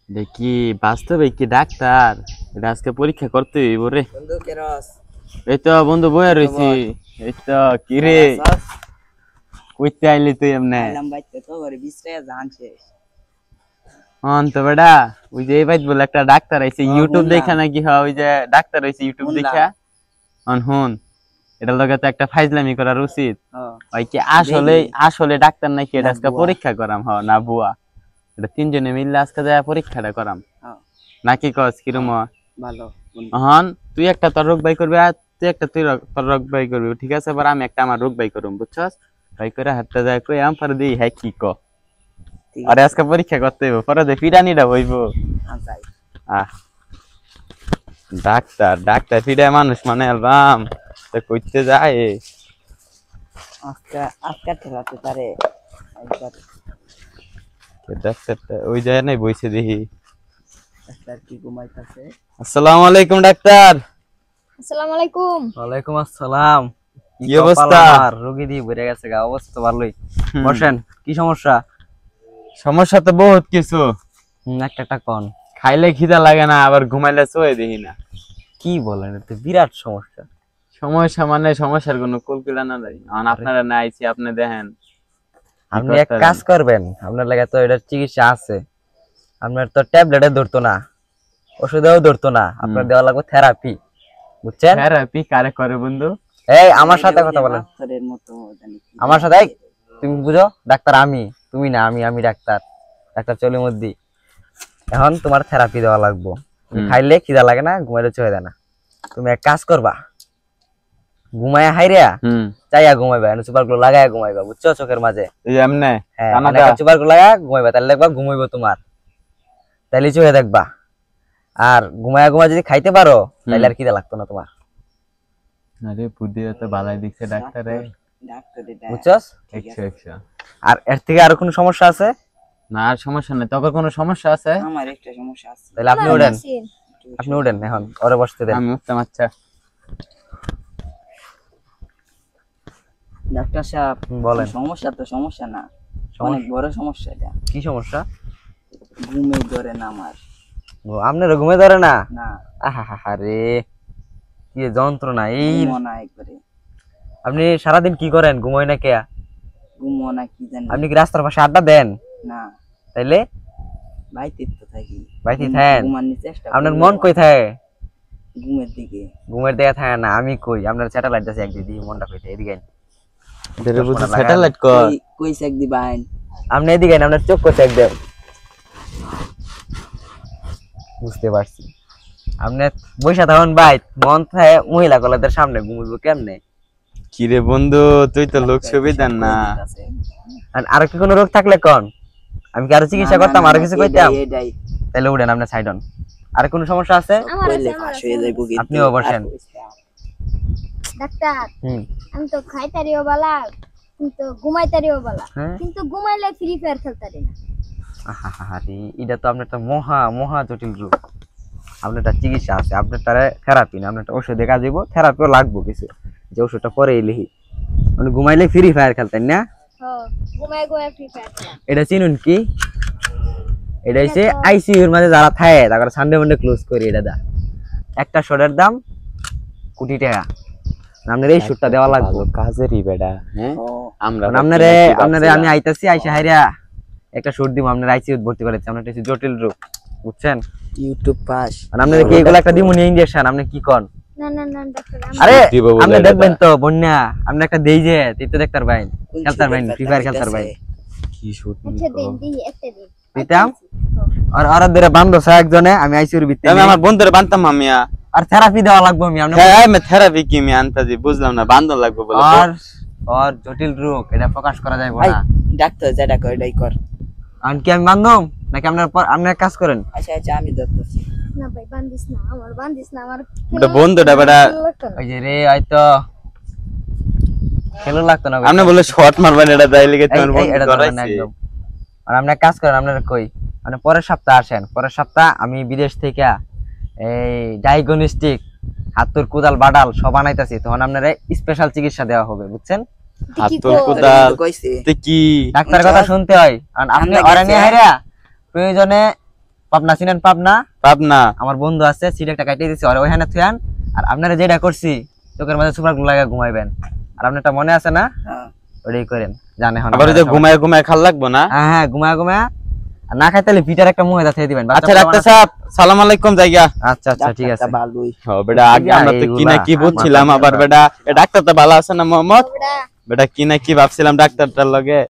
দেখি বাস্তবে কি ডাক্তার এটা আজকে পরীক্ষা করতে হইব রে। বন্ধু কেরস এই তো বন্ধু বইয়া রইছি। এই তো কি রে কইতে আইলি তুই এমনে? আইলাম বাইতে তো ঘরে বিশ্রায় জানছে হন তো বেটা ওই যে এই বাইত বলে একটা ডাক্তার আইছে ইউটিউব দেখা নাকি হয় ওই যে ডাক্তার আইছে ইউটিউব দেখা হন হন এটা লগে তো একটা ফাইজলামি করার উচিত। ওই কি আসলে আসলে ডাক্তার নাকি এটা আজকে পরীক্ষা করাম হ না বুয়া এটা তিনজনে মিললে আজকে যায় পরীক্ষাটা করাম নাকি কস কিরম ভালো হন তুই একটা তোর রোগ বাই করবি আর তুই একটা তুই তোর রোগ বাই করবি ঠিক আছে এবার আমি একটা আমার রোগ বাই করুম বুঝছস বাই করে হাতটা যায় কই আম পারে দিই হ্যাঁ কি ক আরে আজকে পরীক্ষা করতে হইব পরে দে ফিরানিটা হইব আহ ডাক্তার ডাক্তার ফিরে মানুষ মানে আলবাম তো কইতে যায় আজকে আজকে ঠেলাতে পারে ডাক্তারটা ওই যায় নাই বইছে দেখি ডাক্তার কি ঘুমাইতাছে। আসসালামু আলাইকুম ডাক্তার। আসসালামু আলাইকুম। ওয়ালাইকুম আসসালাম। কি অবস্থা? রোগী দিয়ে ভরে গেছে গা, অবস্থা ভালোই। বসেন, কি সমস্যা? সমস্যা তো বহুত কিছু। একটা কোন খাইলে খিদা লাগে না আবার ঘুমাইলে চোয়ে দেখি না। কি বলেন, এটা বিরাট সমস্যা। সমস্যা মানে সমস্যার কোনো কুলকিলা না নাই। আপনারা না আইছি আপনি দেখেন। আপনি এক কাজ করবেন, আপনার লাগে তো এটার চিকিৎসা আছে। আপনার তো ট্যাবলেটে ধরতো না, ওষুধেও ধরতো না, আপনার দেওয়া লাগবে থেরাপি। বুঝছেন? থেরাপি কারে করে বন্ধু? এই আমার সাথে কথা বলেন, আমার সাথে। তুমি বুঝো ডাক্তার আমি, তুমি না আমি, আমি ডাক্তার, ডাক্তার চলিমুদ্দি। এখন তোমার থেরাপি দেওয়া লাগবে। খাইলে খিদা লাগে না, ঘুমাইলে চলে যায় না। তুমি এক কাজ করবা, ঘুমায় হাইরিয়া চাইয়া ঘুমাইবা, সুপার গ্লো লাগাইয়া ঘুমাইবা, বুঝছো? চোখের মাঝে সুপার গ্লো লাগাইয়া ঘুমাইবা, তাহলে দেখবা ঘুমাইব তোমার, তাহলে চোখে দেখবা। আর ঘুমায়া ঘুমায় যদি খাইতে পারো তাহলে আর খিদা লাগতো না তোমার। আরে বুদ্ধি তো ভালাই দিচ্ছে ডাক্তারে, বুঝছস? আর এর থেকে আর কোনো সমস্যা আছে? না আর সমস্যা নেই। তোর কোনো সমস্যা আছে? আমার একটা সমস্যা আছে। তাহলে আপনি উঠেন, আপনি উঠেন, এখন ওরে বসতে দেন। আমি উঠতাম। আচ্ছা ডাক্তার সাহেব বলেন। সমস্যা তো সমস্যা না, অনেক বড় সমস্যা। এটা কি সমস্যা? ঘুমে ধরে না আমার। ও আপনার ঘুমে ধরে না? না। আরে কি যন্ত্রণা! এই মনে একবারে আপনি সারাদিন কি করেন? ঘুমোয় না কে? ঘুমো না কি জানি। আপনি কি রাস্তার পাশে আড্ডা দেন? না। তাইলে বাইতে তো থাকি। বাইতে থাকেন? ঘুমানোর চেষ্টা। আপনার মন কই থাকে? ঘুমের দিকে। ঘুমের দিকে থাকে না? আমি কই আপনার স্যাটেলাইট আছে একদিকে, মনটা কই থাকে? এদিকে স্যাটেলাইট কই চেক দিবেন? আপনি এদিকে আপনার চোখ কই চেক দেন? বুঝতে পারছি। আপনি বইসা থাকুন ভাই, মন থাকে মহিলা কলেজের সামনে, ঘুমবো কেমনে? কি রে বন্ধু, তুই তো লোক সুবিধার না। আর কি কোনো রোগ থাকলে কোন, আমি কি আরো চিকিৎসা করতাম, আরো কিছু কইতাম। তাহলে উঠেন, আপনি সাইড হন। আর কোনো সমস্যা আছে? আপনিও বসেন। ডাক্তার আমি তো খাইতারিও বালা, কিন্তু ঘুমাইতারিও বালা, কিন্তু ঘুমাইলে ফ্রি ফায়ার খেলতারি না। আরে এটা তো আপনার একটা মহা মহা জটিল রোগ। আপনার একটা চিকিৎসা আছে, আপনার তার থেরাপি না, আপনার একটা ওষুধ দেখা যাবো, থেরাপিও লাগবো কিছু, যে ওষুধটা পরে লিখি। মানে ঘুমাইলে ফ্রি ফায়ার খেলতেন না? ঘুমায় ঘুমায় ফ্রি ফায়ার খেলা। এটা চিনুন কি? এটা হচ্ছে আইসিইউর মাঝে যারা থাকে তারপরে সানডে মানডে ক্লোজ করি। এটা দা একটা শটের দাম কোটি টাকা। আপনার এই শুটটা দেওয়া লাগবে কাজেরই বেটা। হ্যাঁ আমরা আপনারে আমি আইতাছি, আইসা হাইরা একটা শুট দিব, আপনার আইসিইউ ভর্তি করেছে। আপনার একটা জটিল রোগ, বুঝছেন? YouTube pass. আর আপনারে কি এগুলা একটা দিমুনি ইনজেকশন, আপনি কি কোন? না না না ডাক্তার, আরে আপনি দেখবেন তো বন্যা, আপনি একটা দেই যে তুই দেখতার বাইন খেলতার বাইন, ফ্রি ফায়ার খেলতার বাইন। কি শুট আচ্ছা দেন দিই, একটা দিন দিতাম। আর আর ধরে বান্ধছে একজনে, আমি আইসিইউর ভিতরে আমি আমার বন্ধুরে বানতাম আমিয়া। আর থেরাপি দেওয়া লাগবে আমি আপনি। হ্যাঁ আমি থেরাপি কি আমি আনতাছি বুঝলাম না, বান্ধন লাগবে বলে। আর জটিল রোগ এটা প্রকাশ করা যায় না। ডাক্তার যেটা কয় এটাই কর। আর কি আমি বান্ধব নাকি আপনার কাজ করেন? আচ্ছা আচ্ছা আমি ধরতেছি। না ভাই বান্দিস না, আমার বান্দিস না, আমার ওটা বন্ধুটা বেটা। ওই যে রে হয়তো খেলো লাগতো না। আপনি বলে শর্ট মারবেন, এটা তাই লিখে তোমার বন্ধু করাইছে একদম। আর আপনি কাজ করেন, আপনারা কই মানে পরের সপ্তাহে আসেন। পরের সপ্তাহ আমি বিদেশ থেকে এই ডায়াগনস্টিক হাতুর কোদাল বাডাল সব আনাইতাছি, তখন আপনারা স্পেশাল চিকিৎসা দেওয়া হবে, বুঝছেন? হাতুর কোদাল তে কি ডাক্তারের কথা শুনতে হয়। আর আপনি ওরা নিয়ে হাইরা প্রয়োজনে পাবনা চিনেন? পাবনা পাবনা আমার বন্ধু আছে, সিট একটা কাটিয়ে দিছি আর ওখানে থুয়ান। আর আপনারা যেটা করছি চোখের মাঝে সুপার গ্লু লাগা ঘুমাইবেন। আর আপনারটা মনে আছে না? ওটাই করেন, জানে হন। আবার ওই যে ঘুমায় ঘুমায় খাল লাগবো না? হ্যাঁ হ্যাঁ, ঘুমায় ঘুমায়। আর না খাইতে পিটার একটা মুহে দাঁড়িয়ে দিবেন। আচ্ছা ডাক্তার সাহেব, সালাম আলাইকুম জায়গা। আচ্ছা আচ্ছা ঠিক আছে। ভালোই ও বেটা, আগে আমরা তো কি না কি বুঝছিলাম, আবার বেটা ডাক্তার তো ভালো আছে না মোহাম্মদ? বেটা কি না কি ভাবছিলাম ডাক্তারটার লগে।